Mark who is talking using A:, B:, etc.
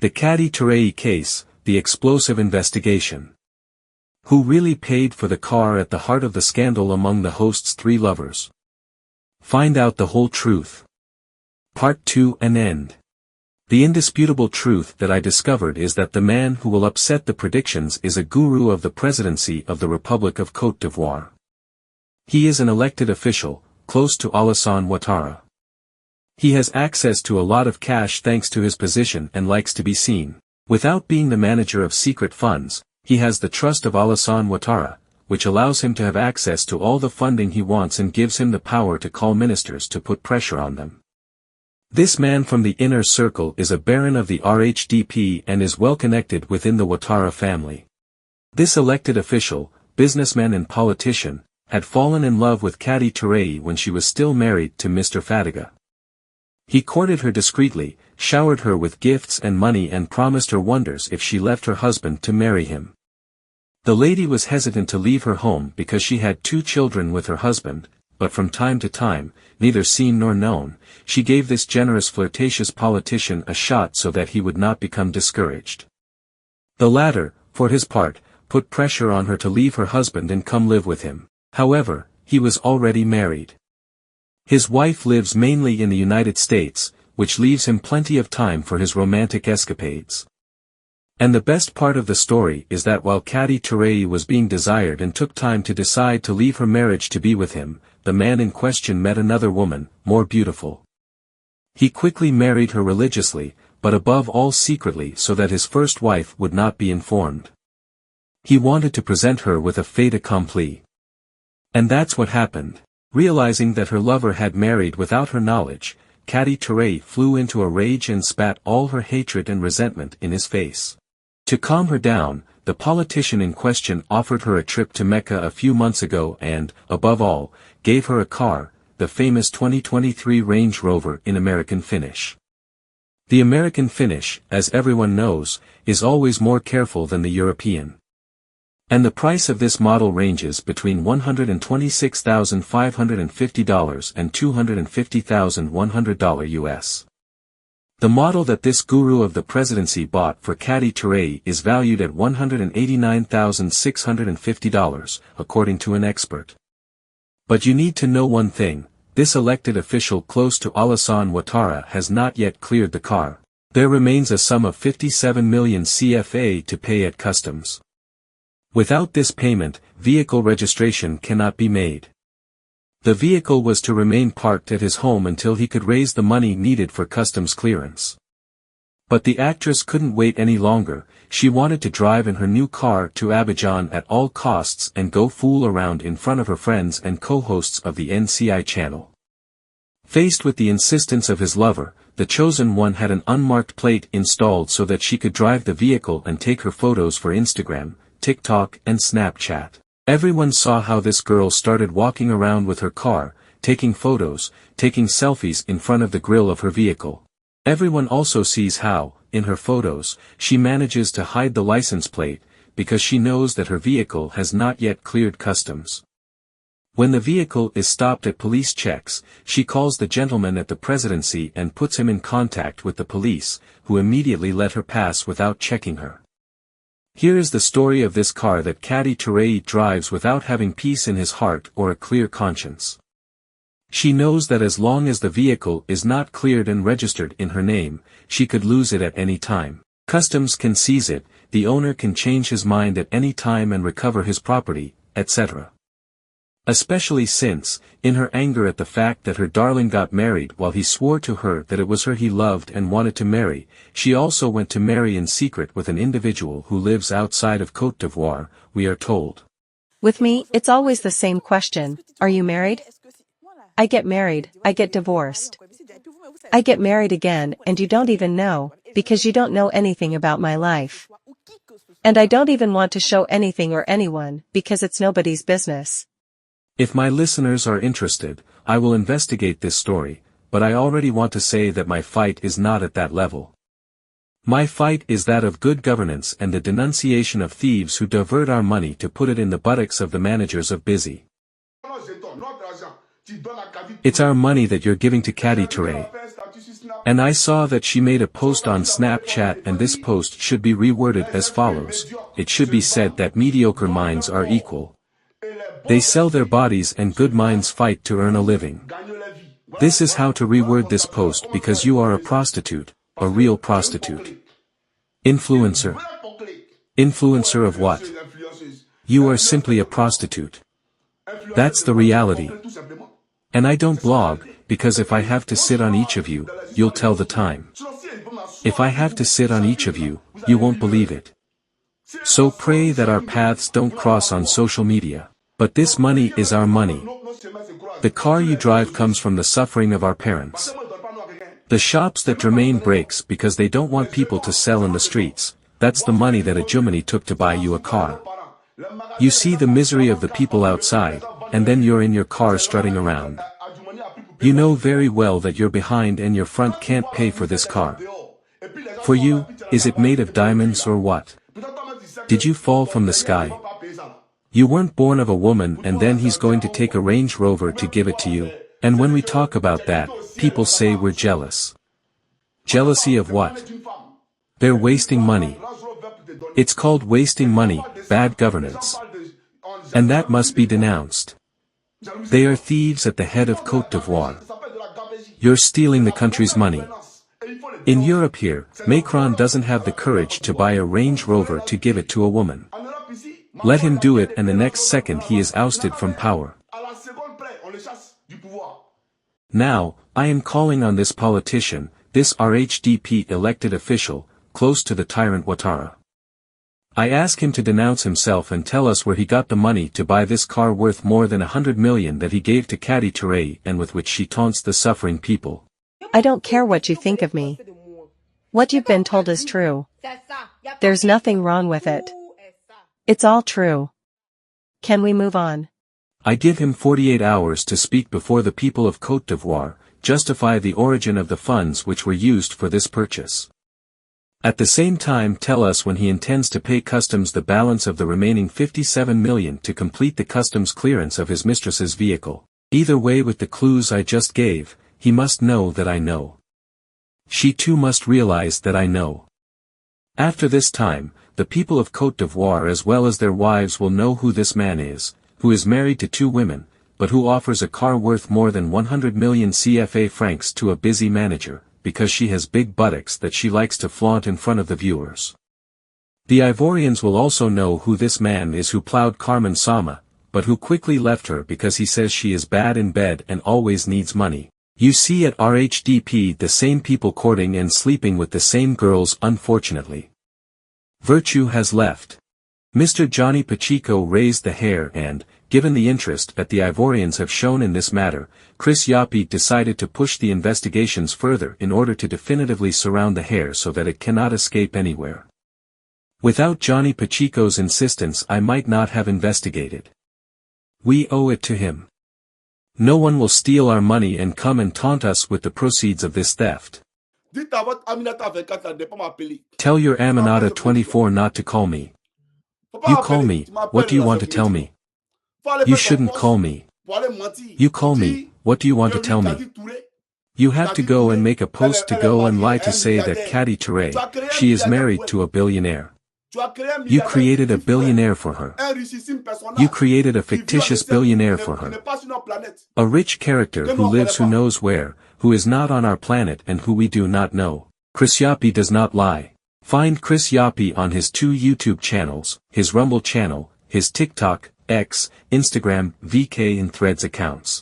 A: The Khady Touré case, the explosive investigation. Who really paid for the car at the heart of the scandal among the host's 3 lovers? Find out the whole truth. Part 2 and end. The indisputable truth that I discovered is that the man who will upset the predictions is a guru of the Presidency of the Republic of Côte d'Ivoire. He is an elected official, close to Alassane Ouattara. He has access to a lot of cash thanks to his position and likes to be seen. Without being the manager of secret funds, he has the trust of Alassane Ouattara, which allows him to have access to all the funding he wants and gives him the power to call ministers to put pressure on them. This man from the inner circle is a baron of the RHDP and is well connected within the Ouattara family. This elected official, businessman and politician, had fallen in love with Khady Touré when she was still married to Mr. Fadiga. He courted her discreetly, showered her with gifts and money and promised her wonders if she left her husband to marry him. The lady was hesitant to leave her home because she had 2 children with her husband, but from time to time, neither seen nor known, she gave this generous flirtatious politician a shot so that he would not become discouraged. The latter, for his part, put pressure on her to leave her husband and come live with him. However, he was already married. His wife lives mainly in the United States, which leaves him plenty of time for his romantic escapades. And the best part of the story is that while Khady Touré was being desired and took time to decide to leave her marriage to be with him, the man in question met another woman, more beautiful. He quickly married her religiously, but above all secretly so that his first wife would not be informed. He wanted to present her with a fait accompli. And that's what happened. Realizing that her lover had married without her knowledge, Khady Touré flew into a rage and spat all her hatred and resentment in his face. To calm her down, the politician in question offered her a trip to Mecca a few months ago and, above all, gave her a car, the famous 2023 Range Rover in American finish. The American finish, as everyone knows, is always more careful than the European. And the price of this model ranges between $126,550 and $250,100 US. The model that this guru of the presidency bought for Khady Touré is valued at $189,650, according to an expert. But you need to know one thing, this elected official close to Alassane Ouattara has not yet cleared the car. There remains a sum of 57 million CFA to pay at customs. Without this payment, vehicle registration cannot be made. The vehicle was to remain parked at his home until he could raise the money needed for customs clearance. But the actress couldn't wait any longer, she wanted to drive in her new car to Abidjan at all costs and go fool around in front of her friends and co-hosts of the NCI channel. Faced with the insistence of his lover, the chosen one had an unmarked plate installed so that she could drive the vehicle and take her photos for Instagram, TikTok and Snapchat. Everyone saw how this girl started walking around with her car, taking photos, taking selfies in front of the grille of her vehicle. Everyone also sees how, in her photos, she manages to hide the license plate, because she knows that her vehicle has not yet cleared customs. When the vehicle is stopped at police checks, she calls the gentleman at the presidency and puts him in contact with the police, who immediately let her pass without checking her. Here is the story of this car that Khady Touré drives without having peace in his heart or a clear conscience. She knows that as long as the vehicle is not cleared and registered in her name, she could lose it at any time. Customs can seize it, the owner can change his mind at any time and recover his property, etc. Especially since, in her anger at the fact that her darling got married while he swore to her that it was her he loved and wanted to marry, she also went to marry in secret with an individual who lives outside of Côte d'Ivoire, we are told.
B: With me, it's always the same question, are you married? I get married, I get divorced. I get married again and you don't even know, because you don't know anything about my life. And I don't even want to show anything or anyone, because it's nobody's business.
A: If my listeners are interested, I will investigate this story, but I already want to say that my fight is not at that level. My fight is that of good governance and the denunciation of thieves who divert our money to put it in the buttocks of the managers of busy. It's our money that you're giving to Khady Touré. And I saw that she made a post on Snapchat, and this post should be reworded as follows. It should be said that mediocre minds are equal. They sell their bodies and good minds fight to earn a living. This is how to reword this post, because you are a prostitute, a real prostitute. Influencer. Influencer of what? You are simply a prostitute. That's the reality. And I don't blog, because if I have to sit on each of you, you'll tell the time. If I have to sit on each of you, you won't believe it. So pray that our paths don't cross on social media. But this money is our money. The car you drive comes from the suffering of our parents. The shops that Jermaine breaks because they don't want people to sell in the streets, that's the money that Ajumani took to buy you a car. You see the misery of the people outside, and then you're in your car strutting around. You know very well that you're behind and your front can't pay for this car. For you, is it made of diamonds or what? Did you fall from the sky? You weren't born of a woman, and then he's going to take a Range Rover to give it to you, and when we talk about that, people say we're jealous. Jealousy of what? They're wasting money. It's called wasting money, bad governance. And that must be denounced. They are thieves at the head of Côte d'Ivoire. You're stealing the country's money. In Europe here, Macron doesn't have the courage to buy a Range Rover to give it to a woman. Let him do it, and the next second he is ousted from power. Now, I am calling on this politician, this RHDP elected official, close to the tyrant Ouattara. I ask him to denounce himself and tell us where he got the money to buy this car worth more than 100 million that he gave to Khady Touré and with which she taunts the suffering people.
B: I don't care what you think of me. What you've been told is true. There's nothing wrong with it. It's all true. Can we move on?
A: I give him 48 hours to speak before the people of Côte d'Ivoire, justify the origin of the funds which were used for this purchase. At the same time tell us when he intends to pay customs the balance of the remaining 57 million to complete the customs clearance of his mistress's vehicle. Either way, with the clues I just gave, he must know that I know. She too must realize that I know. After this time, the people of Côte d'Ivoire as well as their wives will know who this man is, who is married to 2 women, but who offers a car worth more than 100 million CFA francs to a busy manager, because she has big buttocks that she likes to flaunt in front of the viewers. The Ivorians will also know who this man is who plowed Carmen Sama, but who quickly left her because he says she is bad in bed and always needs money. You see at RHDP the same people courting and sleeping with the same girls, unfortunately. Virtue has left. Mr. Johnny Pacheco raised the hair and, given the interest that the Ivorians have shown in this matter, Chris Yapi decided to push the investigations further in order to definitively surround the hair so that it cannot escape anywhere. Without Johnny Pacheco's insistence I might not have investigated. We owe it to him. No one will steal our money and come and taunt us with the proceeds of this theft. Tell your Aminata 24 not to call me. You call me, what do you want to tell me? You shouldn't call me. You call me, what do you want to tell me? You have to go and make a post to go and lie to say that Khady Touré, she is married to a billionaire. You created a billionaire for her. You created a fictitious billionaire for her. A rich character who lives who knows where, who is not on our planet and who we do not know. Chris Yapi does not lie. Find Chris Yapi on his 2 YouTube channels, his Rumble channel, his TikTok, X, Instagram, VK and Threads accounts.